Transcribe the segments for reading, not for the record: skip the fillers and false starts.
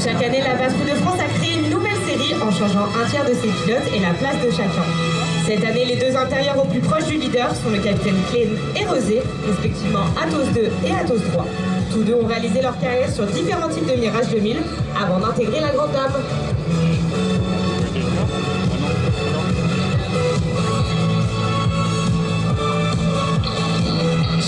Chaque année, la Patrouille de France a créé une nouvelle série en changeant un tiers de ses pilotes et la place de chacun. Cette année, les deux intérieurs au plus proche du leader sont le capitaine Klein et Rosé, respectivement Athos 2 et Athos 3. Tous deux ont réalisé leur carrière sur différents types de Mirage 2000 avant d'intégrer la Grande Dame.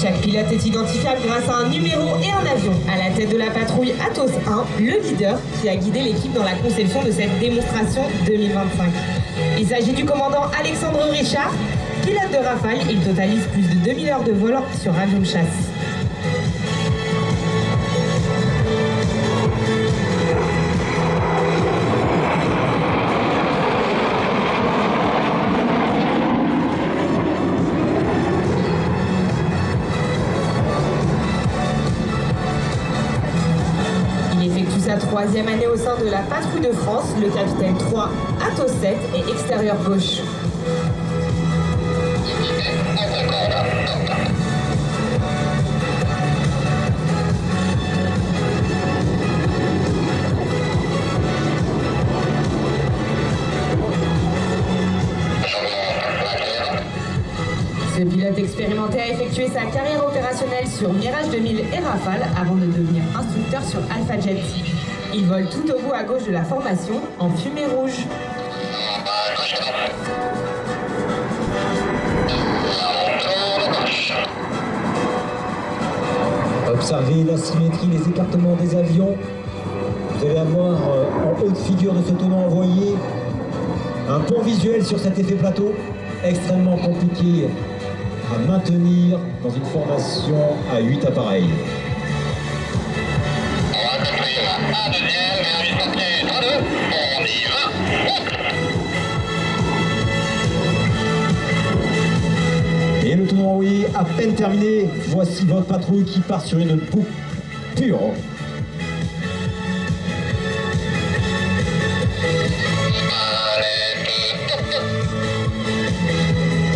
Chaque pilote est identifiable grâce à un numéro et un avion. À la tête de la patrouille Athos 1, le leader qui a guidé l'équipe dans la conception de cette démonstration 2025. Il s'agit du commandant Alexandre Richard, pilote de Rafale. Il totalise plus de 2000 heures de vol sur avion de chasse. Sa troisième année au sein de la Patrouille de France, le capitaine 3, Athos 7 et extérieur gauche. Ce pilote expérimenté a effectué sa carrière opérationnelle sur Mirage 2000 et Rafale avant de devenir instructeur sur Alpha Jet. Il vole tout au bout à gauche de la formation en fumée rouge. Observez la symétrie, les écartements des avions. Vous allez avoir en haute figure de ce tenant envoyé un pont visuel sur cet effet plateau, extrêmement compliqué à maintenir dans une formation à 8 appareils. On va construire un deuxième et un vis-portier 3-2. On y va. Et le tenant envoyé à peine terminé. Voici votre patrouille qui part sur une boucle pure.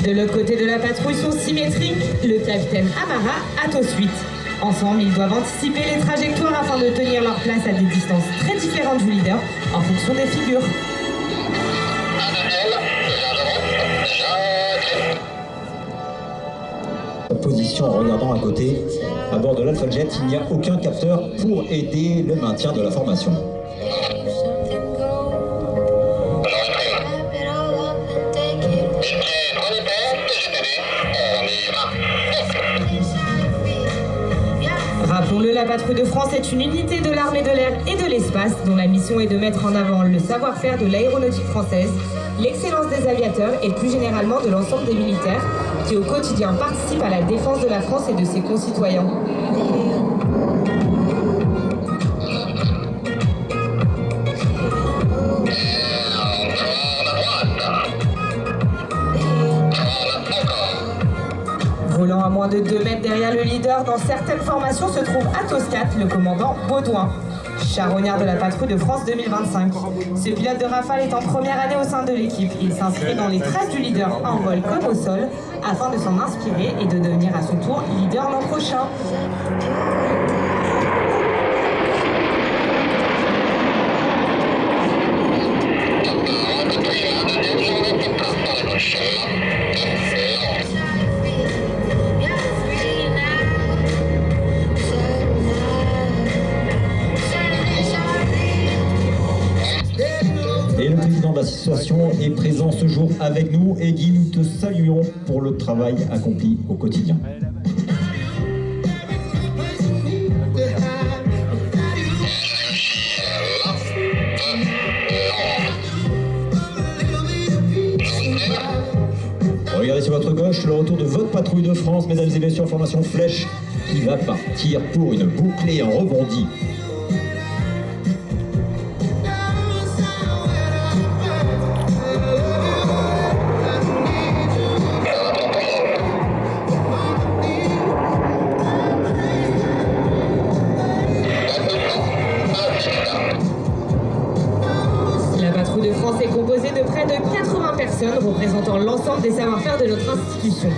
De l'autre côté de la patrouille sont symétriques, le capitaine Amara, Athos 8. Ensemble, ils doivent anticiper les trajectoires afin de tenir leur place à des distances très différentes du leader en fonction des figures. Position en regardant à côté. À bord de l'Alpha Jet, il n'y a aucun capteur pour aider le maintien de la formation. Rappelons-le, la Patrouille de France est une unité de l'armée de l'air et de l'espace dont la mission est de mettre en avant le savoir-faire de l'aéronautique française, l'excellence des aviateurs et plus généralement de l'ensemble des militaires qui au quotidien participent à la défense de la France et de ses concitoyens. Volant à moins de 2 mètres derrière le leader, dans certaines formations se trouve Athos 4, le commandant Baudouin, charognard de la Patrouille de France 2025. Ce pilote de Rafale est en première année au sein de l'équipe. Il s'inscrit dans les traces du leader en vol comme au sol, afin de s'en inspirer et de devenir à son tour leader l'an prochain. Et le président de l'association est présent ce jour avec nous. Et Guy, nous te saluons pour le travail accompli au quotidien. Regardez sur votre gauche le retour de votre patrouille de France, mesdames et messieurs, en formation flèche, qui va partir pour une bouclée en rebondi. La Patrouille de France est composée de près de 80 personnes représentant l'ensemble des savoir-faire de notre institution.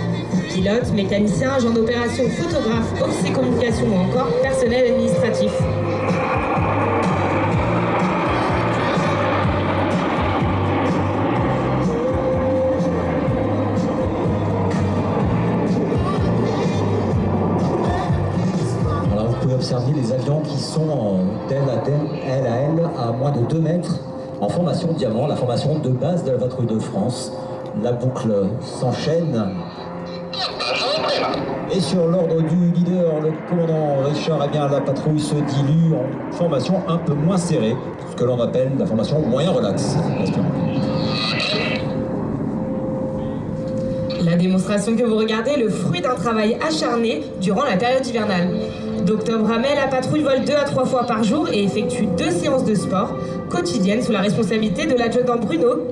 Pilotes, mécaniciens, agents d'opération, photographes, officiers communication ou encore personnel administratif. sont elle à elle à moins de 2 mètres en formation diamant, la formation de base de la patrouille de France. La boucle s'enchaîne. Et sur l'ordre du leader, le commandant Richard, eh bien, la patrouille se dilue en formation un peu moins serrée, ce que l'on appelle la formation moyen relax. La démonstration que vous regardez est le fruit d'un travail acharné durant la période hivernale. D'octobre à mai, la patrouille vole 2 à 3 fois par jour et effectue 2 séances de sport quotidiennes sous la responsabilité de l'adjudant Bruno.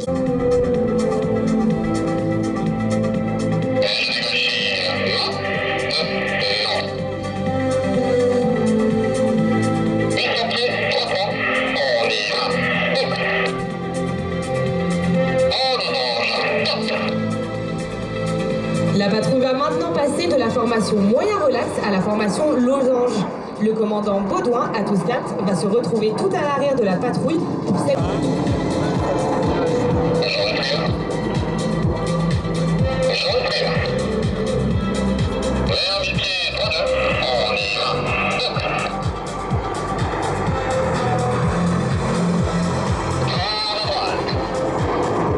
La patrouille va maintenant passer de la formation moyen relax à la formation losange. Le commandant Baudouin, Atos 4, va se retrouver tout à l'arrière de la patrouille pour cette...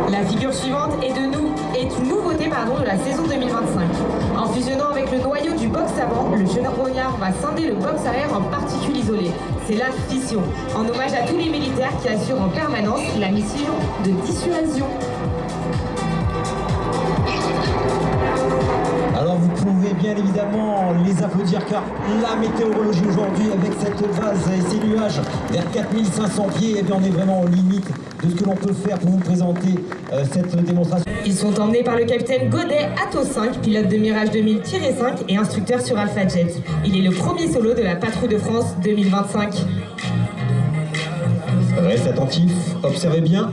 La figure suivante est une nouveauté de la saison 2025. En fusionnant avec le noyau du box avant, le charognard va scinder le box arrière en particules isolées. C'est la fission, en hommage à tous les militaires qui assurent en permanence la mission de dissuasion. Alors vous pouvez bien évidemment les applaudir car la météorologie aujourd'hui avec cette vase et ces nuages vers 4500 pieds, eh bien on est vraiment aux limites de ce que l'on peut faire pour vous présenter cette démonstration. Ils sont emmenés par le capitaine Godet, Atos 5, pilote de Mirage 2000-5 et instructeur sur Alpha Jet. Il est le premier solo de la patrouille de France 2025. Reste attentif, observez bien.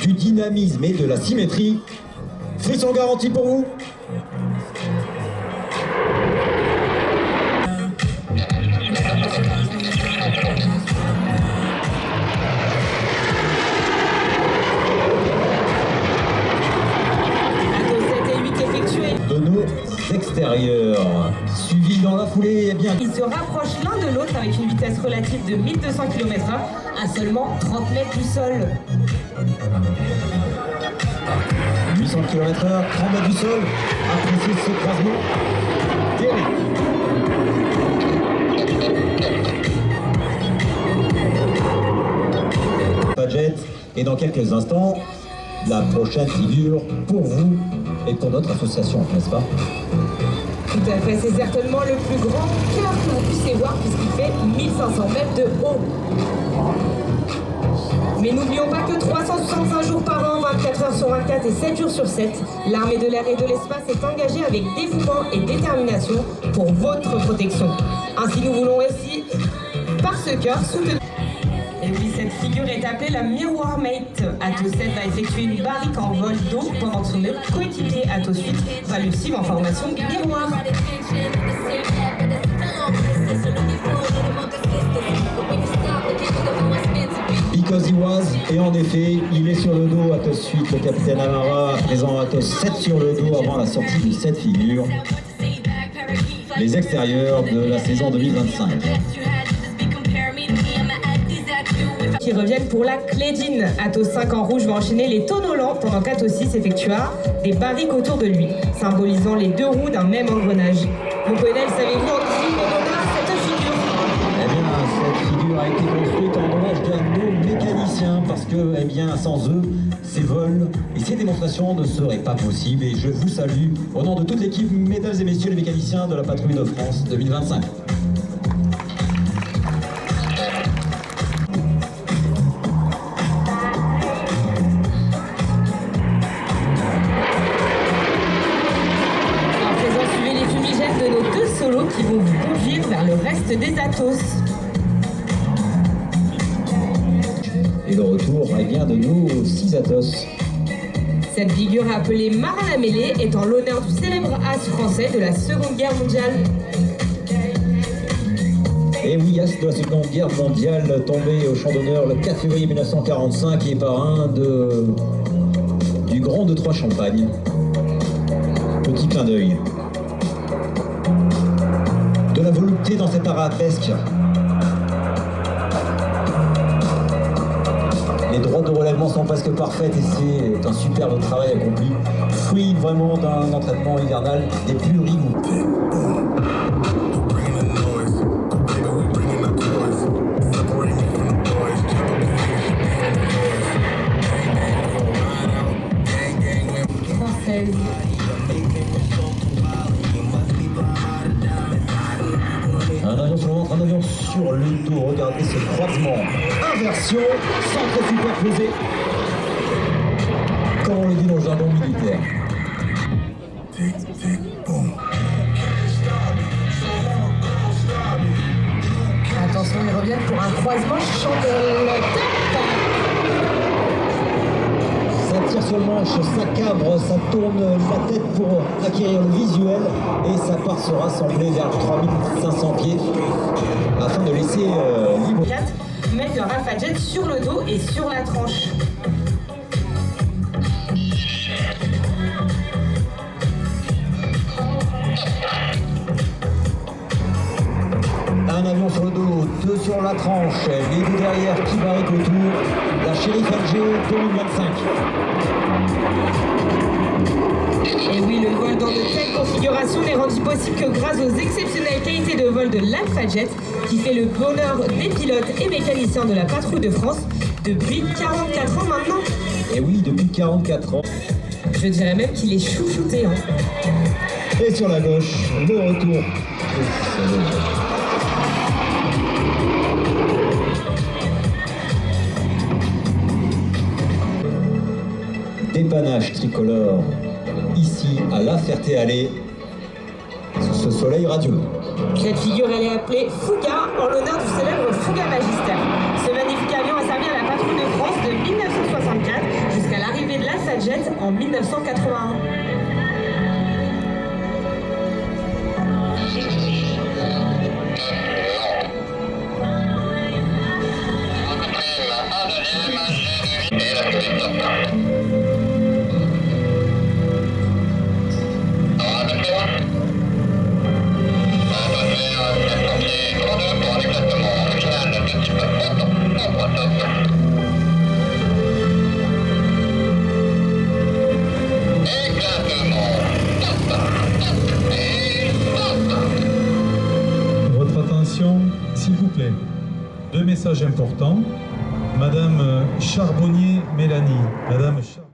Du dynamisme et de la symétrie. Frisson garanti pour vous. Extérieur, suivi dans la foulée, eh bien... Ils se rapprochent l'un de l'autre avec une vitesse relative de 1200 km/h à seulement 30 mètres du sol. 800 km/h, 30 mètres du sol, appréciez ce croisement. Jet, et dans quelques instants, la prochaine figure pour vous et pour notre association, n'est-ce pas? Tout à fait, c'est certainement le plus grand cœur que vous puissiez voir puisqu'il fait 1500 mètres de haut. Mais n'oublions pas que 365 jours par an, 24 heures sur 24 et 7 jours sur 7, l'armée de l'air et de l'espace est engagée avec dévouement et détermination pour votre protection. Ainsi, nous voulons aussi, par ce cœur, soutenir... Et oui, cette figure est appelée la Miroir Mate. Atos 7 va effectuer une barrique en vol d'eau pendant que son coéquipier Atos 8 va le suivre en formation miroir. Because he was, et en effet, il est sur le dos, Atos 8, le capitaine Amara, présent Atos 7 sur le dos avant la sortie de cette figure. Les extérieurs de la saison 2025. Qui reviennent pour la Clédine. Atos 5 en rouge va enchaîner les tonneaux lents pendant qu'Atos 6 effectuera des barriques autour de lui, symbolisant les 2 roues d'un même engrenage. Mon colonel, savez-vous en qui hommage cette figure? Eh bien, cette figure a été construite en hommage à nos mécaniciens parce que, eh bien, sans eux, ces vols et ces démonstrations ne seraient pas possibles. Et je vous salue au nom de toute l'équipe, mesdames et messieurs les mécaniciens de la Patrouille de France 2025. Qui vont vous conduire vers le reste des Atos. Et le retour bien de nos 6 Atos. Cette figure appelée Marin la Mêlée est en l'honneur du célèbre as français de la Seconde Guerre mondiale. Et oui, as de la Seconde Guerre mondiale, tombé au champ d'honneur le 4 février 1945 et parrain du Grand de Troyes-Champagne. Petit clin d'œil. De la volupté dans cet arabesque Les droites de relèvement sont presque parfaites et c'est un superbe travail accompli. Fruit vraiment d'un entraînement hivernal des plus rigoureux. Française. Un avion sur le ventre, un avion sur le dos. Regardez ce croisement. Inversion, centre superposé. Comme on le dit dans le jargon militaire. Attention, ils reviennent pour un croisement chandelle. Ça tire sur le manche, ça cabre, ça tourne la tête pour acquérir le visuel et ça part se rassembler vers 3500 pieds afin de laisser libre. 4 mettent leur Rafale Jet sur le dos et sur la tranche. Un avion sur le dos, 2 sur la tranche, les deux derrière qui barriquent autour, la Sheriff LG 2025. Et oui, le vol dans de telles configurations n'est rendu possible que grâce aux exceptionnelles qualités de vol de l'Alpha Jet, qui fait le bonheur des pilotes et mécaniciens de la Patrouille de France depuis 44 ans maintenant. Et oui, depuis 44 ans. Je dirais même qu'il est chouchouté. Hein. Et sur la gauche, le retour. Dépannage tricolore, ici à La Ferté-Alais, sous ce soleil radieux. Cette figure, elle est appelée Fouga en l'honneur du célèbre Fouga Magister. Ce magnifique avion a servi à la Patrouille de France de 1964 jusqu'à l'arrivée de l'Alpha Jet en 1981. Votre attention, s'il vous plaît. 2 messages importants. Madame Charbonnier Mélanie. Madame Charbonnier.